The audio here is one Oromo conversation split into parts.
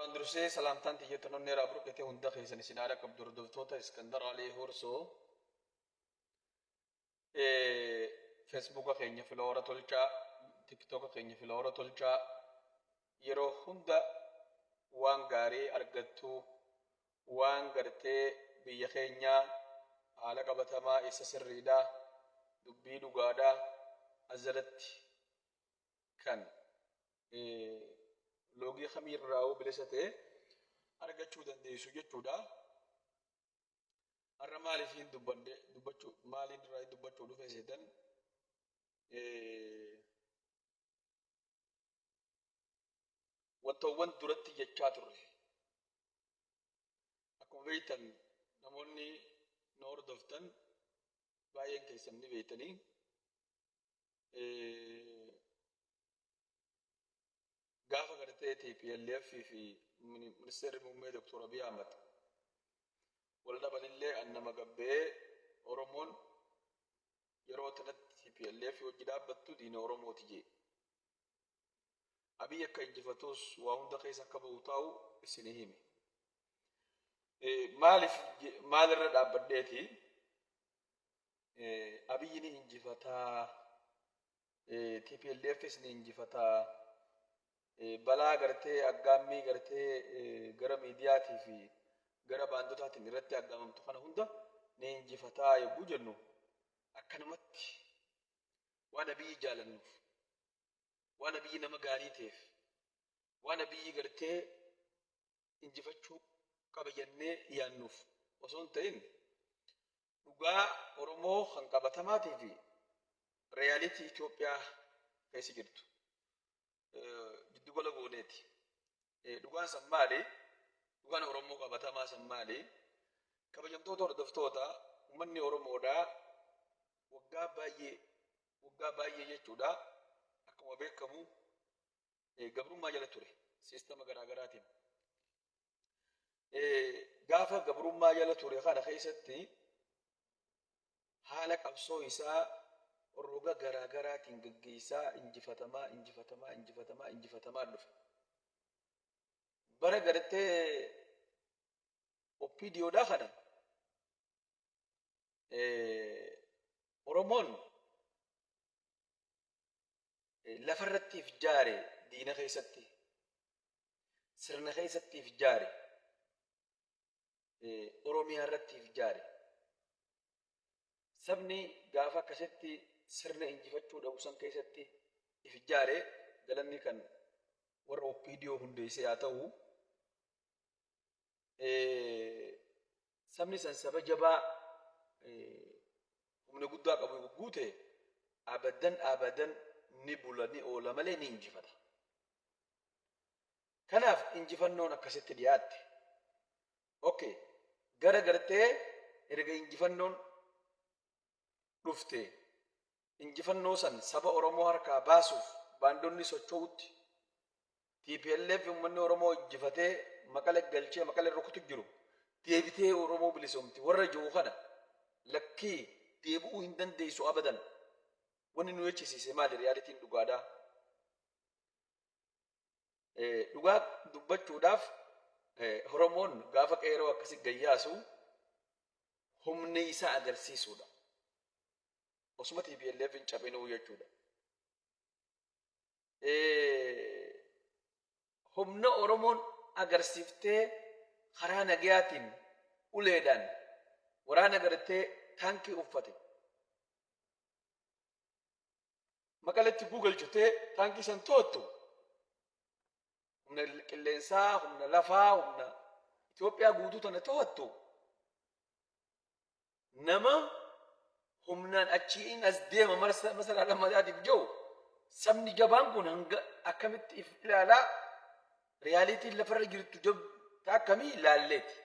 duraan dursee salaamtaan xiyyeeffannoon neeraa burqatee hunda keessan isin haadha qabdu hordoftoota Iskandar Alee Horsoo feesbuuka keenya filoora tolchaa tiktoka keenya filoora tolchaa yeroo hunda waan gaarii argattu waan gartee biyya keenya haala qabatamaa isa sirriidhaa dubbii dhugaadhaa azalatti kan loogii khamiirraa bilisatee argachuu dandeessu jechuudha. Har'a maaliif dubbachuu maaliin irraa dubbachuu dhufe seetan wantoowwan duratti jechaa turre akkuma beektan namoonni na hordoftan baay'een keessan ni beektanii gaafa gartee TPLF fi ministeerri muummee Dr. Abiy Ahmed wal dhabanillee annama gabbee Oromoon yeroo tanatti TPLF hojii dhaabbattu diina Oromooti jee. Abiy akka injifatus waa hunda keessa akka ba'u taa'u isinii hime. Maalirra dhaabbadheeti Abiy ni injifataa TPLFs ni injifataa balaa gartee aggaammii gartee gara miidiyaatii fi gara baandotaatiin irratti aggaamamtu kana hunda ni injifataa yogguu jennu akkanumatti waan Abiy jaalannuuf waan Abiy nama gaarii ta'eef waan Abiy gartee injifachuu qaba jennee yaannuuf osoo hin ta'in dhugaa Oromoo kan qabatamaatii fi reyaalitii Itoophiyaa keessa jirtu gidduugala gooneeti. Dhugaan san maali? Dhugaan Oromoo qabatamaa san maali? Kabajamtoota hordoftoota uummanni Oromoodhaa waggaa baay'ee jechuudha. Akkuma beekamu gabrummaa jala ture siistama garaagaraatiin. Gaafa gabrummaa jala ture kana keessatti haala qabsoo isaa roga garaagaraatiin gaggeessaa injifatamaa dhufe. Bara gartee OPDOdhaa kana Oromoon lafarrattiif jaare diina keessatti sirna keessattiif jaare Oromiyaa irrattiif jaare sabni gaafa akkasitti sirna injifachuu dhabu san keessatti if jaare galanni kan warra OPDO hundeessee haa ta'u sabni san saba jabaa humna guddaa qabu guute abadan ni bula ni oola malee ni injifata. Kanaaf injifannoon akkasitti dhiyaatte. Okay, gara gartee erga injifannoon dhufte injifannoo san saba Oromoo harkaa baasuuf baandonni socho'utti TPLF uummanni Oromoo injifatee maqala galchee maqala rukutu jiru deebitee Oromoo bilisoomti warra jiru kana lakkii deebi'uu hin dandeessu abadan. Wanni nu jechisiise maali reyaalitiin dhugaadhaa? Dhugaa dubbachuudhaaf Oromoon gaafa qeeroo akkasii gayyaasu humni isaa agarsiisuudha. Osuma TPLF hin cabinuu jechuudha. Humna Oromoon agarsiiftee karaa nagayaatiin uleedhaan waraana gartee taankii uffate maqalatti guugalchitee taankii san to'attu humna qilleensaa humna lafaa humna Itoophiyaa guutuu tana to'attu nama humnaan achiin as deema masaraa lammataatiif jiru sabni jabaan kun hanga akkamitti if ilaalaa reyaalitiin lafarra jirtu akkamii ilaalleeti.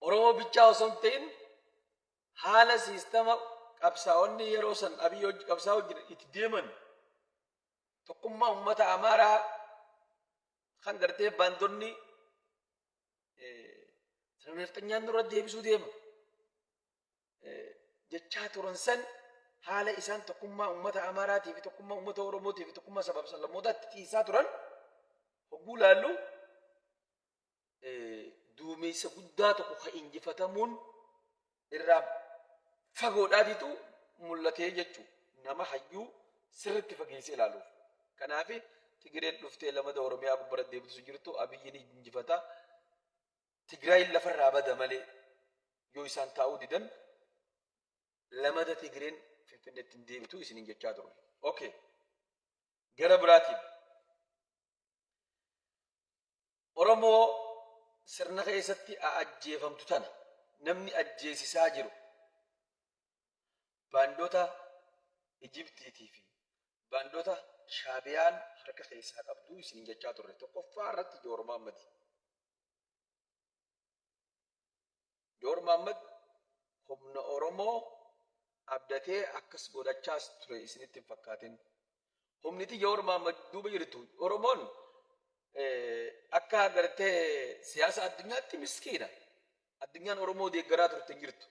Oromoo bichaa osoo hin ta'in haala siistama qabsaa'onni yeroo san Abiy qabsaa'oo jiran itti deeman tokkummaa uummata Amaaraa kan gartee baandonni sirna nafxanyaan nurra deebisuu deema jechaa turan san haala isaan tokkummaa uummata Amaaraatii fi tokkummaa uummata Oromootii fi tokkummaa sabab sablammootaatti tiisaa turan hogguu laallu duumessa guddaa tokko kan injifatamuun irraa fagoodhaatitu mul'atee jechuu nama hayyuu sirriitti fageessee ilaaluuf. Kanaaf Tigireen dhuftee lamada Oromiyaa gubbara deebisu jirtu Abiyyiin injifata. Tigraayin lafarraa bada malee yoo isaan taa'uu didan lamada Tigireen Finfinneetti hin deebitu isiniin jechaa turre. Okay. Gara biraatiin Oromoo sirna keessatti ajjeefamtu tana namni ajjeesisaa jiru baandota Ijiptiitii fi baandota Shaabiyaan harka keessaa qabdu isiniin jechaa turre. Tokkoffaa irratti Jowaar Mohaammed. Jowaar Mohaammed humna Oromoo abdatee akkas godhachaas ture isinitti hin fakkaatin. Humniti Jowaar Mohaammed duuba jirtu Oromoon akka agartee siyaasa addunyaatti miskiina. Addunyaan Oromoo deeggaraa turte hin jirtu.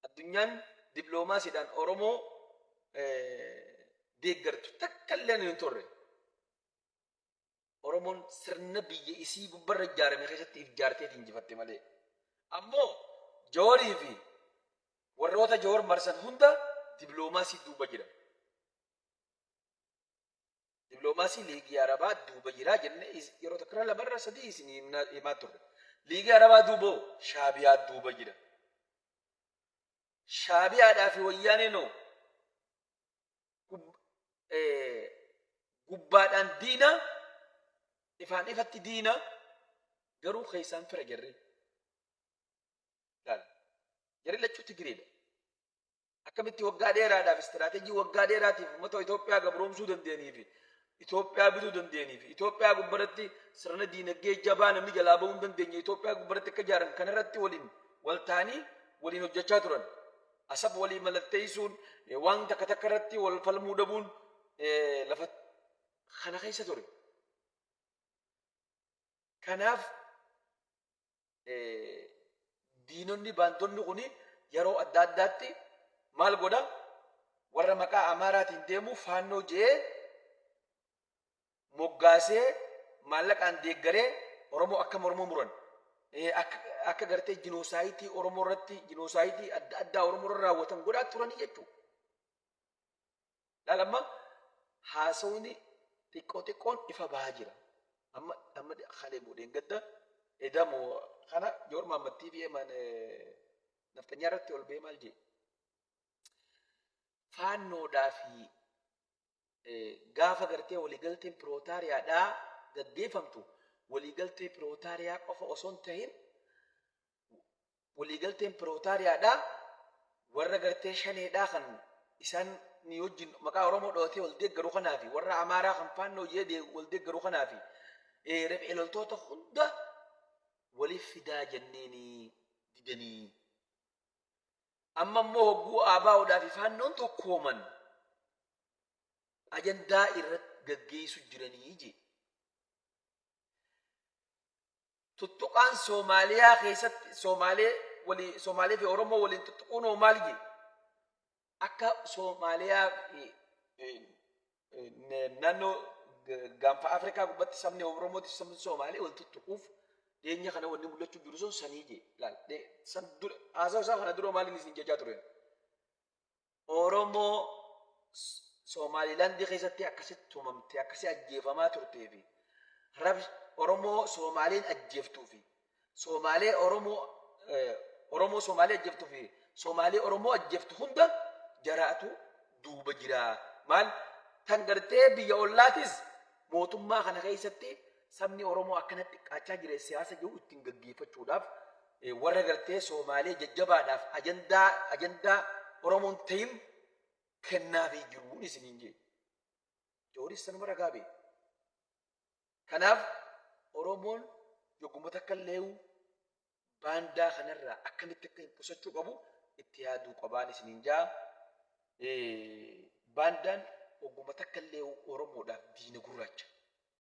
Addunyaan dippiloomaasiidhaan Oromoo deeggartu takka illee hin turre. Oromoon sirna biyya isii gubbarra ijaarame keessatti ijaarteet injifatte malee. Ammoo Jawaarii fi warroota Jawaar marsan hunda dippiloomaasii duuba jira. Dippiloomaasii Liigii Arabaa duuba jira jenne yeroo takka lamarra sadii isin himaa turre. Liigii Arabaa duuboo Shaabiyaa duuba jira. Shaabiyaadhaa fi Wayyaaneenoo gubbaadhaan diina ifaan ifatti diina garuu keessaan fira jarri. Jarri lachuu Tigireedha. Akkamitti waggaa dheeraadhaaf istiraatejii waggaa dheeraatiif uummata Itoophiyaa gabroomsuu dandeenii fi Itoophiyaa bituu dandeenii fi Itoophiyaa gubbaratti sirna diinagdee jabaa namni jalaa bahuu hin dandeenye Itoophiyaa gubbaratti akka ijaaran kanarratti waliin wal ta'anii waliin hojjechaa turan. Asab walii mallatteessuun waan takka takka irratti wal falmuu dhabuun lafa kana keessa ture. Kanaaf diinonni baantonni kun yeroo adda addaatti maal godha warra maqaa Amaaraatiin deemu faannoo jee moggaasee maallaqaan deeggaree Oromoo akka Oromoo muran. Akka gartee jinoosaaytii Oromoo irratti jinoosaaytii adda addaa Oromoo irra raawwatan godhaa turanii jechuudha. Laalamma haasawni xiqqoon ifa bahaa jira. Amma halee muudeen gadda edamoo kana Jowaar Mohaammed TV naftanyaa irratti ol ba'ee maal jee faannoodhaa fi gaafa gartee waliigalteen pirootaariyaadhaa gaggeeffamtu waliigaltee pirootaariyaa qofa osoo hin ta'in waliigalteen pirootaariyaadhaa warra gartee shaneedhaa kan isaan ni wajjin maqaa Oromoo dhootee wal deeggaruu kanaa fi warra Amaaraa kan faannoo jee wal deeggaruu kanaa fi rephee loltoota hunda waliif fidaa jenneeni didanii. Amma immoo hogguu ABO'dhaa fi faannoon tokkooman ajandaa irratti gaggeessu jiranii jee. Tuttuqaan Soomaaliyaa keessatti Soomaalee fi Oromoo waliin tuttuquun maal jee? Akka Soomaaliyaa naannoo gaanfa Afrikaa gubbatti sabni Oromooti sabni Soomaalee wal tuttuquuf dhiyeenya kana wanni mul'achuu jiru sun sanii jee. San dura haasawaa isaa kana dura maaliin isin jechaa turen? Oromoo Somaalilaandii keessatti akkasitti tumamtee akkasii ajjeefamaa turtee fi Oromoo Soomaaleen ajjeeftuu fi Soomaalee Oromoo Soomaalee ajjeeftuu fi Soomaalee Oromoo ajjeeftu hunda jaraatu duuba jira. Maal tan gartee biyya ollaatis mootummaa kana keessatti sabni Oromoo akkanatti xiqqaachaa jira siyaasa jiru ittiin gaggeeffachuudhaaf warra gartee Soomaalee jajjabaadhaaf ajandaa Oromoon ta'in kennaafii jiruun isiniin jee. Jawaaris sanuma ragaa bee. Kanaaf Oromoon yogguma takka illee baandaa kanarraa akkamitti akka hin qusachuu qabu itti yaaduu qabaan isiniin jaa. Baandaan yogguma takka illee Oromoodhaaf diina gurraacha.